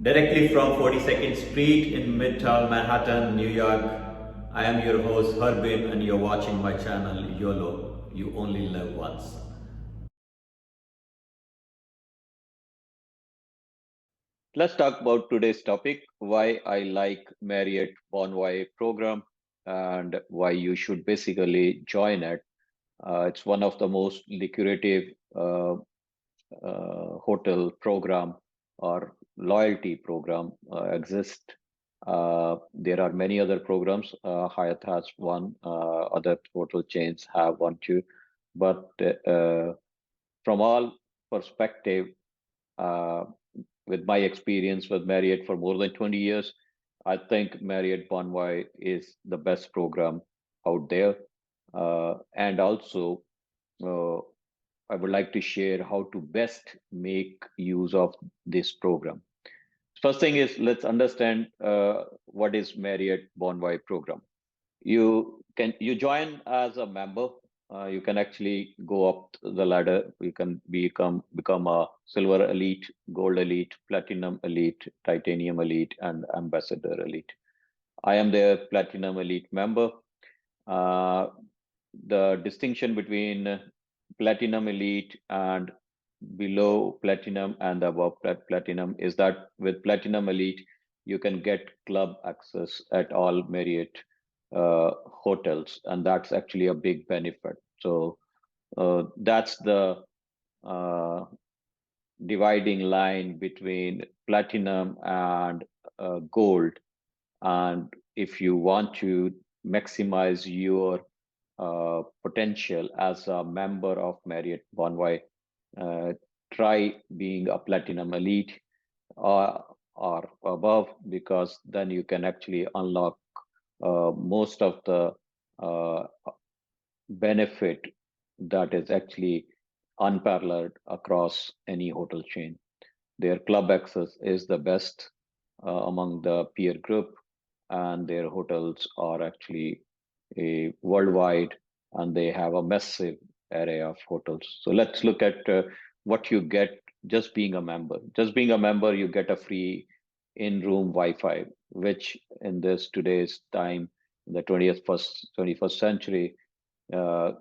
Directly from 42nd Street in Midtown Manhattan, New York. I am your host Harbin and you're watching my channel YOLO. You only live once. Let's talk about today's topic, why I like Marriott Bonvoy Program and why you should basically join it. It's one of the most lucrative hotel program or loyalty program exist. There are many other programs. Hyatt has one, other hotel chains have one too. But from all perspective, uh, with my experience with Marriott for more than 20 years, I think Marriott Bonvoy is the best program out there. And also, uh, I would like to share how to best make use of this program. First thing is, let's understand what is Marriott Bonvoy program. You join as a member. You can actually go up the ladder. You can become a silver elite, gold elite, platinum elite, titanium elite, and ambassador elite. I am the platinum elite member. Uh, the distinction between platinum elite and below platinum and above platinum is that with platinum elite you can get club access at all Marriott hotels, and that's actually a big benefit. So that's the uh, dividing line between platinum and gold. And if you want to maximize your potential as a member of Marriott Bonvoy, uh, try being a platinum elite or, or above, because then you can actually unlock most of the uh, benefit that is actually unparalleled across any hotel chain. Their club access is the best among the peer group, and their hotels are actually a worldwide, and they have a massive array of hotels. So let's look at what you get just being a member. Just being a member, you get a free in-room Wi-Fi, which in this today's time, in the 21st century, uh,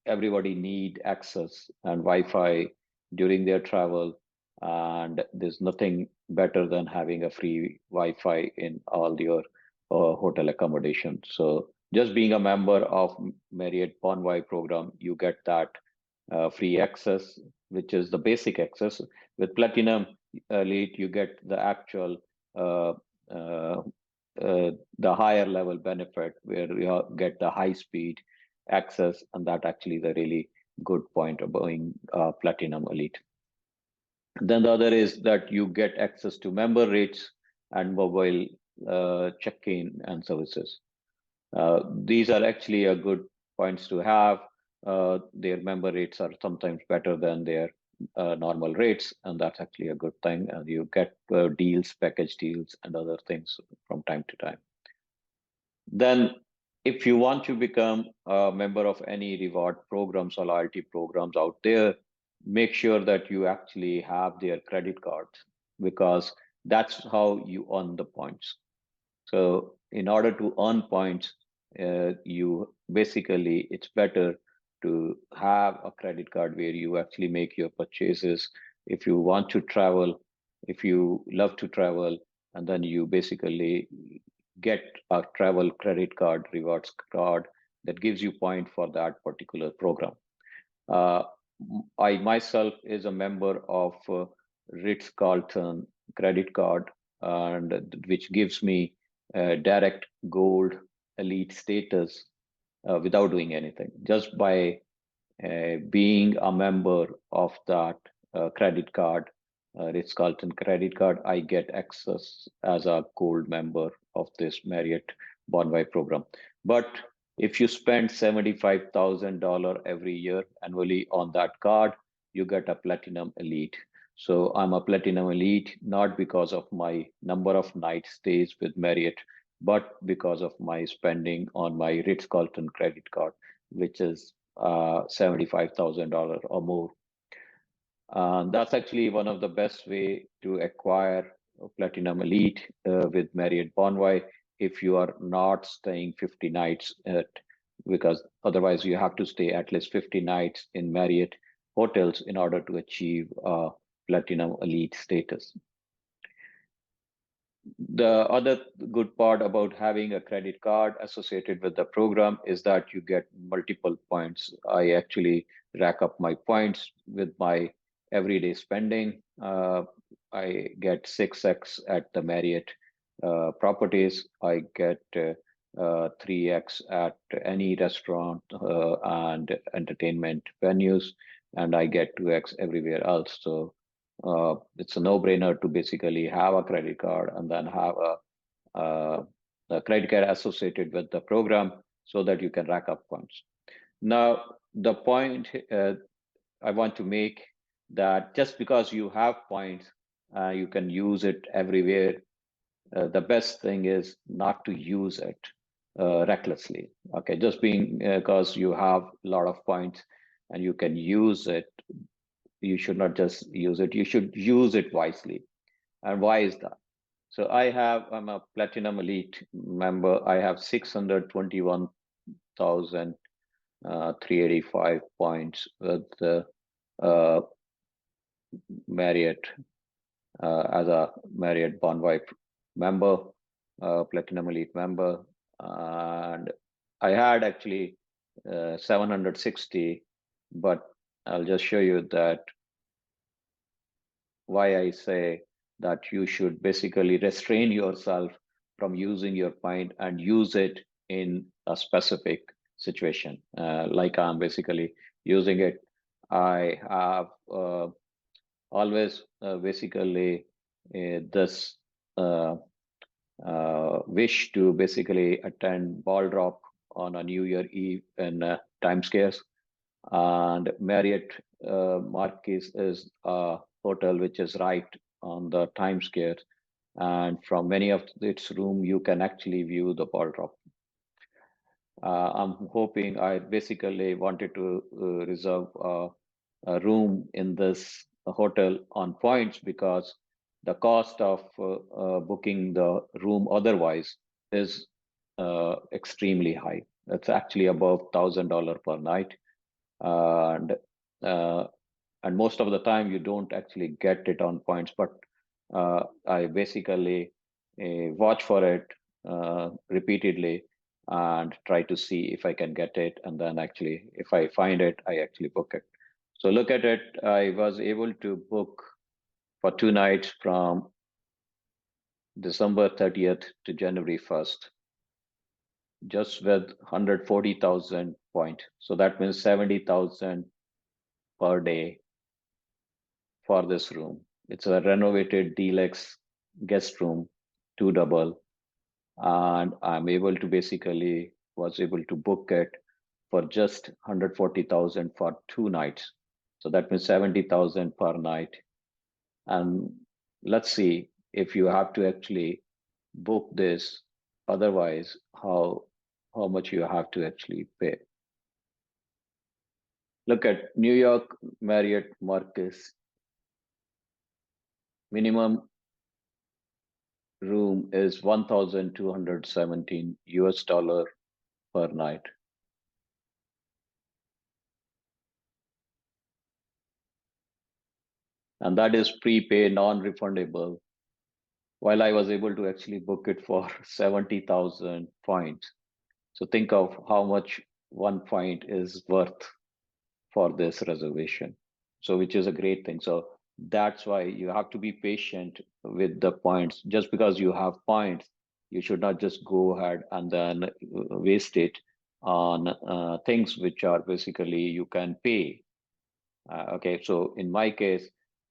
everybody need access and Wi-Fi during their travel, and there's nothing better than having a free Wi-Fi in all your hotel accommodation. So just being a member of Marriott Bonvoy program, you get that free access, which is the basic access. With Platinum Elite, you get the actual uh, uh, the higher level benefit where you get the high speed access, and that actually is a really good point of being Platinum Elite. Then the other is that you get access to member rates and mobile check-in and services. These are actually a good points to have. Their member rates are sometimes better than their normal rates, and that's actually a good thing. And you get deals, package deals, and other things from time to time. Then, if you want to become a member of any reward programs or loyalty programs out there, make sure that you actually have their credit cards, because that's how you earn the points. So in order to earn points, you basically, it's better to have a credit card where you actually make your purchases. If you want to travel, if you love to travel, and then you basically get a travel credit card, rewards card that gives you point for that particular program. Uh, I myself is a member of Ritz-Carlton credit card, and which gives me direct gold elite status without doing anything. Just by being a member of that credit card, Ritz-Carlton credit card, I get access as a gold member of this Marriott Bonvoy program. But if you spend $75,000 every year annually on that card, you get a platinum elite. So I'm a platinum elite, not because of my number of night stays with Marriott, but because of my spending on my Ritz-Carlton credit card, which is $75,000 or more. That's actually one of the best way to acquire Platinum Elite with Marriott Bonvoy if you are not staying 50 nights because otherwise you have to stay at least 50 nights in Marriott hotels in order to achieve Platinum Elite status. The other good part about having a credit card associated with the program is that you get multiple points. I actually rack up my points with my everyday spending. I get 6x at the Marriott properties. I get 3x at any restaurant and entertainment venues, and I get 2x everywhere else. So it's a no-brainer to basically have a credit card and then have a credit card associated with the program so that you can rack up points. Now, the point I want to make that just because you have points, you can use it everywhere. The best thing is not to use it recklessly. Okay, just being because you have a lot of points and you can use it, you should not just use it, you should use it wisely. And why is that? So I'm a Platinum Elite member. I have 621,385 points with uh, Marriott as a Marriott Bonvoy member, Platinum Elite member. And I had actually 760, but I'll just show you that why I say that you should basically restrain yourself from using your point and use it in a specific situation. Like I'm basically using it. I have always basically this wish to basically attend ball drop on a New Year Eve in Times Square. And Marriott Marquis is a hotel which is right on the Times Square, and from many of its room you can actually view the ball drop. I'm hoping I basically wanted to reserve a room in this hotel on points because the cost of booking the room otherwise is extremely high. It's actually above $1,000 per night, and uh, and most of the time you don't actually get it on points. But I basically watch for it repeatedly and try to see if I can get it, and then actually if I find it, I actually book it. So look at it. I was able to book for 2 nights from December 30th to January 1st, just with 140,000 points. So that means 70,000 per day for this room. It's a renovated deluxe guest room, 2 double, and I'm able to basically was able to book it for just 140,000 for 2 nights. So that means 70,000 per night. And let's see if you have to actually book this, otherwise how much you have to actually pay. Look at New York Marriott Marquis. Minimum room is 1,217 US dollar per night. And that is prepay, non-refundable. While I was able to actually book it for 70,000 points. So think of how much 1 point is worth for this reservation. So which is a great thing. So that's why you have to be patient with the points. Just because you have points, you should not just go ahead and then waste it on things which are basically you can pay. Okay, so in my case,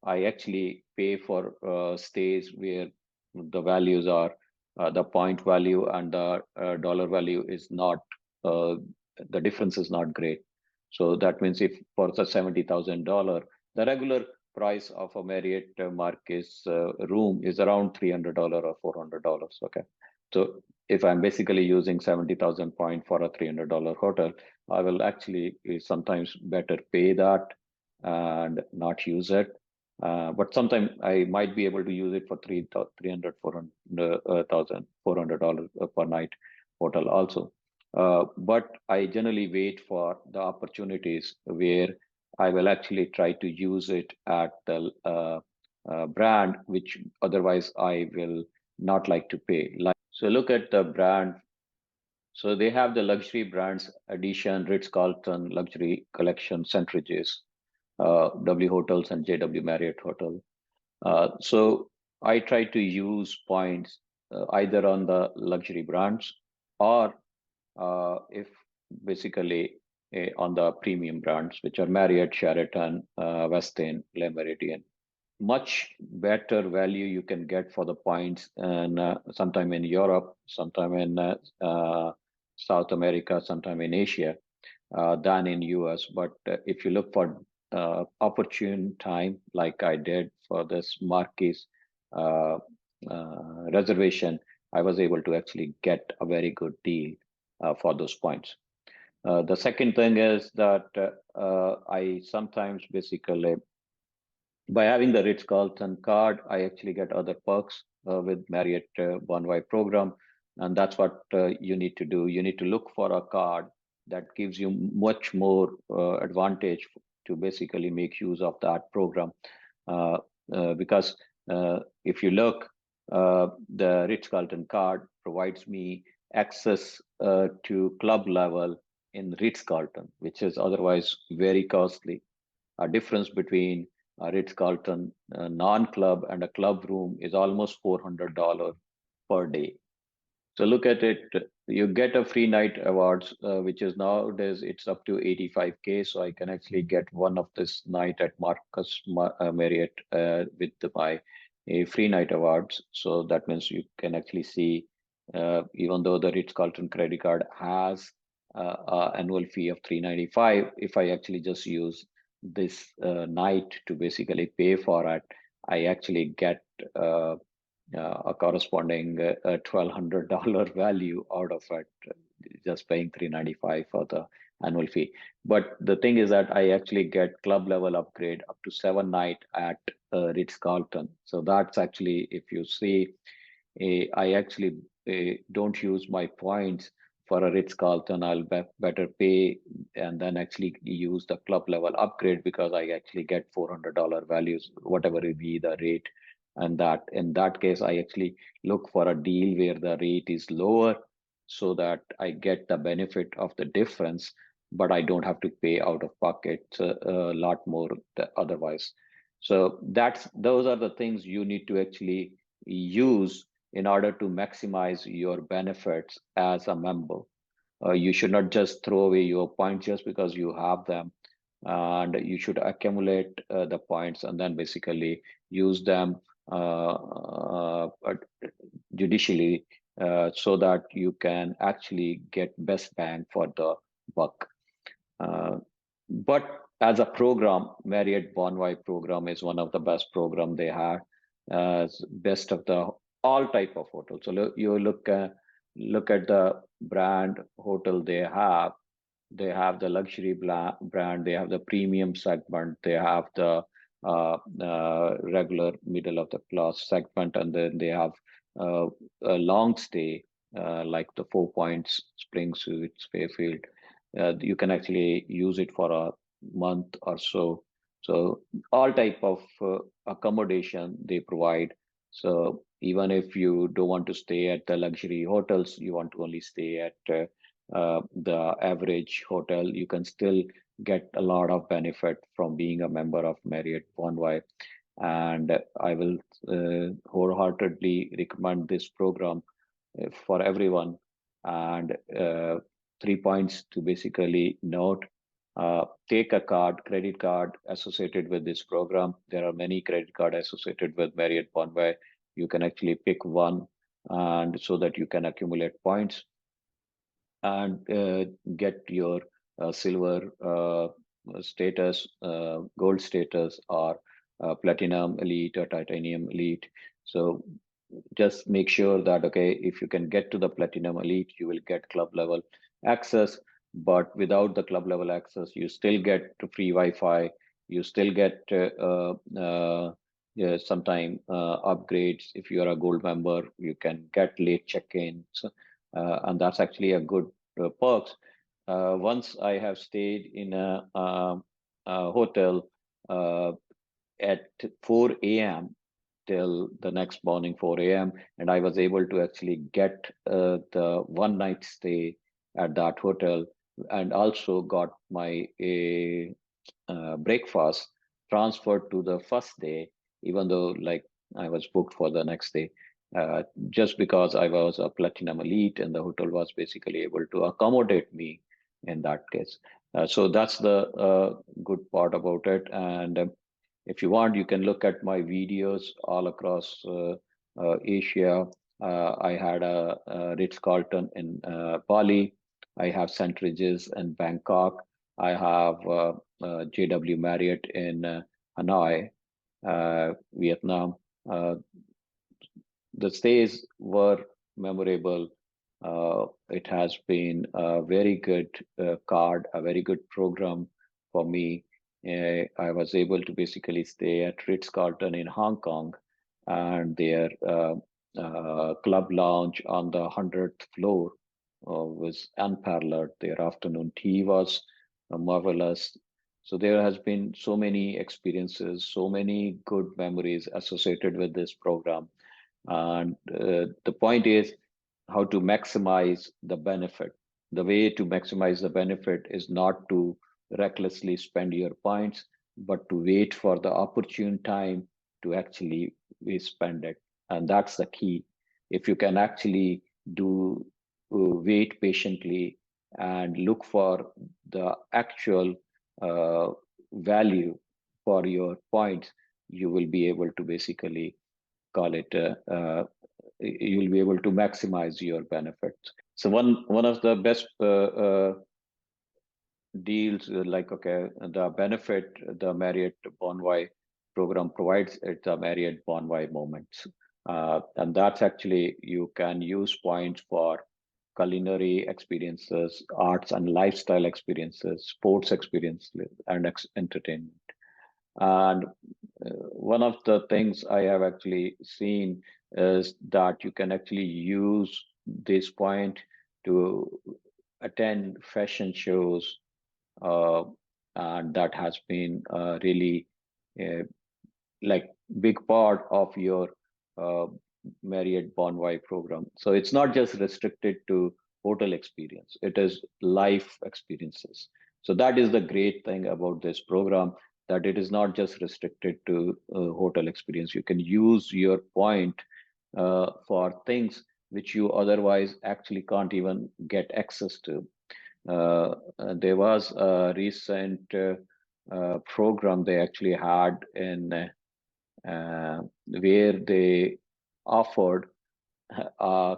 I actually pay for stays where the values are the point value and the dollar value is not, the difference is not great. So that means if for the $70,000, the regular price of a Marriott Marquis room is around $300 or $400. Okay, so if I'm basically using 70,000 points for a $300 hotel, I will actually sometimes better pay that and not use it. But sometimes I might be able to use it for 300, $400 per night hotel also. But I generally wait for the opportunities where I will actually try to use it at the brand, which otherwise I will not like to pay. So look at the brand. So they have the luxury brands, Edition, Ritz-Carlton, Luxury Collection, Centrages, W Hotels, and JW Marriott Hotel. So I try to use points either on the luxury brands or if basically on the premium brands, which are Marriott, Sheraton, Westin, Le Méridien. Much better value you can get for the points, and sometime in Europe, sometime in South America, sometime in Asia, than in US. But if you look for opportune time, like I did for this Marquis reservation, I was able to actually get a very good deal for those points. The second thing is that I sometimes basically, by having the Ritz-Carlton card, I actually get other perks with Marriott Bonvoy program. And that's what you need to do. You need to look for a card that gives you much more advantage to basically make use of that program. Because if you look, the Ritz-Carlton card provides me access to club level in Ritz-Carlton, which is otherwise very costly. A difference between a Ritz-Carlton non-club and a club room is almost $400 per day. So look at it. You get a free night awards, which is nowadays it's up to 85K. So I can actually get one of this night at Marriott with my free night awards. So that means you can actually see, even though the Ritz-Carlton credit card has annual fee of 395, if I actually just use this night to basically pay for it, I actually get a corresponding $1,200 value out of it, just paying 395 for the annual fee. But the thing is that I actually get club level upgrade up to 7 night at Ritz-Carlton. So that's actually, if you see, I actually don't use my points for a Ritz-Carlton. I'll better pay and then actually use the club level upgrade, because I actually get $400 values, whatever it be the rate. And that in that case, I actually look for a deal where the rate is lower so that I get the benefit of the difference, but I don't have to pay out of pocket a lot more otherwise. So those are the things you need to actually use in order to maximize your benefits as a member. You should not just throw away your points just because you have them, and you should accumulate the points and then basically use them judicially, so that you can actually get best bang for the buck. But as a program, Marriott Bonvoy program is one of the best program they have, as best of the all type of hotels. So you look at the brand hotel they have. They have the luxury brand, they have the premium segment, they have the regular middle of the class segment, and then they have a long stay, like the Four Points, Spring Suites, Fairfield. You can actually use it for a month or so. So all type of accommodation they provide. So even if you don't want to stay at the luxury hotels, you want to only stay at the average hotel, you can still get a lot of benefit from being a member of Marriott Bonvoy. And I will wholeheartedly recommend this program for everyone. And 3 points to basically note: take a credit card associated with this program. There are many credit cards associated with Marriott Bonvoy. You can actually pick one, and so that you can accumulate points and get your silver status, gold status, or platinum elite or titanium elite. So just make sure that, okay, if you can get to the platinum elite, you will get club level access. But without the club level access, you still get free Wi-Fi, You still get yeah, sometime upgrades. If you are a gold member, you can get late check-ins, and that's actually a good perks. Once I have stayed in a hotel uh, at 4 a.m. till the next morning 4 a.m. and I was able to actually get the one night stay at that hotel and also got my breakfast transferred to the first day, even though like I was booked for the next day, just because I was a platinum elite and the hotel was basically able to accommodate me in that case. So that's the good part about it. And if you want, you can look at my videos all across Asia. I had a Ritz-Carlton in Bali. I have St. Regis in Bangkok. I have JW Marriott in Hanoi, Vietnam. The stays were memorable. It has been a very good card, a very good program for me. I was able to basically stay at Ritz-Carlton in Hong Kong and their club lounge on the 100th floor was unparalleled. Their afternoon tea was marvelous. So there has been so many experiences, so many good memories associated with this program. And the point is how to maximize the benefit. The way to maximize the benefit is not to recklessly spend your points, but to wait for the opportune time to actually spend it. And that's the key. If you can actually do wait patiently and look for the actual value for your points, you will be able to basically call it you will be able to maximize your benefits. So one of the best deals like okay the benefit the Marriott Bonvoy program provides it the Marriott Bonvoy moments, and that's actually you can use points for culinary experiences, arts and lifestyle experiences, sports experiences, and entertainment. And one of the things I have actually seen is that you can actually use this point to attend fashion shows, uh, and that has been really uh, like big part of your uh, Marriott Bonvoy program. So it's not just restricted to hotel experience; it is life experiences. So that is the great thing about this program that it is not just restricted to hotel experience. You can use your point for things which you otherwise actually can't even get access to. There was a recent program they actually had in where they offered a,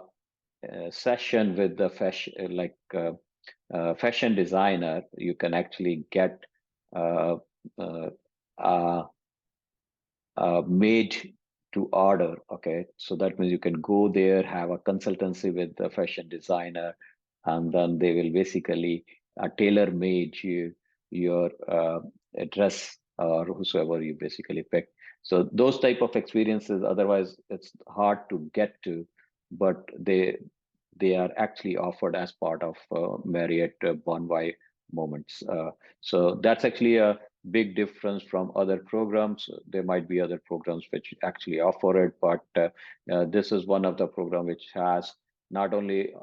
a session with the fashion, fashion designer. You can actually get uh, uh, uh, made to order. Okay, so that means you can go there, have a consultancy with the fashion designer, and then they will basically tailor made you your dress or whosoever you basically pick. So those type of experiences, otherwise it's hard to get to, but they are actually offered as part of Marriott Bonvoy moments. So that's actually a big difference from other programs. There might be other programs which actually offer it, but this is one of the program which has not only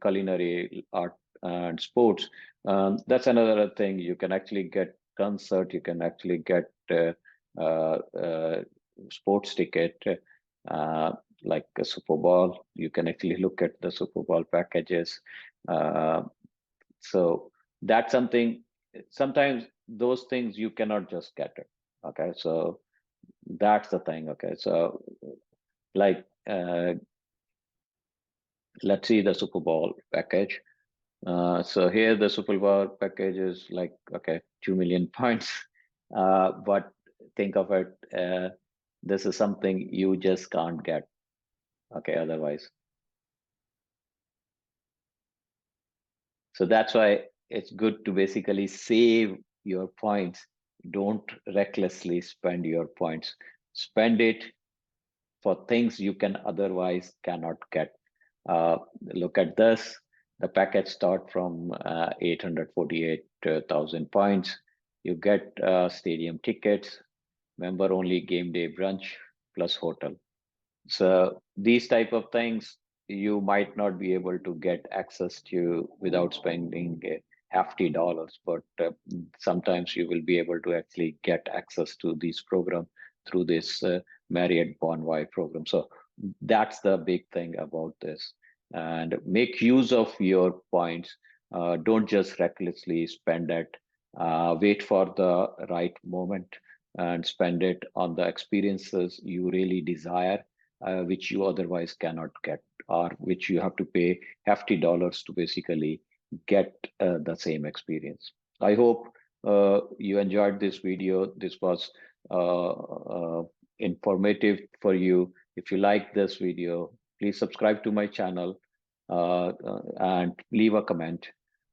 culinary art and sports. That's another thing. You can actually get concert. You can actually get uh, uh, sports ticket. Uh, like a Super Bowl, you can actually look at the Super Bowl packages. Uh, so that's something, sometimes those things you cannot just get it. Okay, so that's the thing. Okay, so like let's see the Super Bowl package. So here the Super Bowl package is like okay, 2 million points. But think of it, this is something you just can't get. Okay, otherwise. So that's why it's good to basically save your points Don't recklessly spend your points. Spend it for things you can otherwise cannot get. Look at this. The package start from 848,000 points. You get stadium tickets, member only game day brunch plus hotel. So these type of things you might not be able to get access to without spending hefty dollars, but sometimes you will be able to actually get access to these program through this Marriott Bonvoy program. So that's the big thing about this. And make use of your points. Don't just recklessly spend it. Wait for the right moment and spend it on the experiences you really desire, which you otherwise cannot get, or which you have to pay hefty dollars to basically get the same experience. I hope you enjoyed this video. This was informative for you. If you like this video, please subscribe to my channel and leave a comment.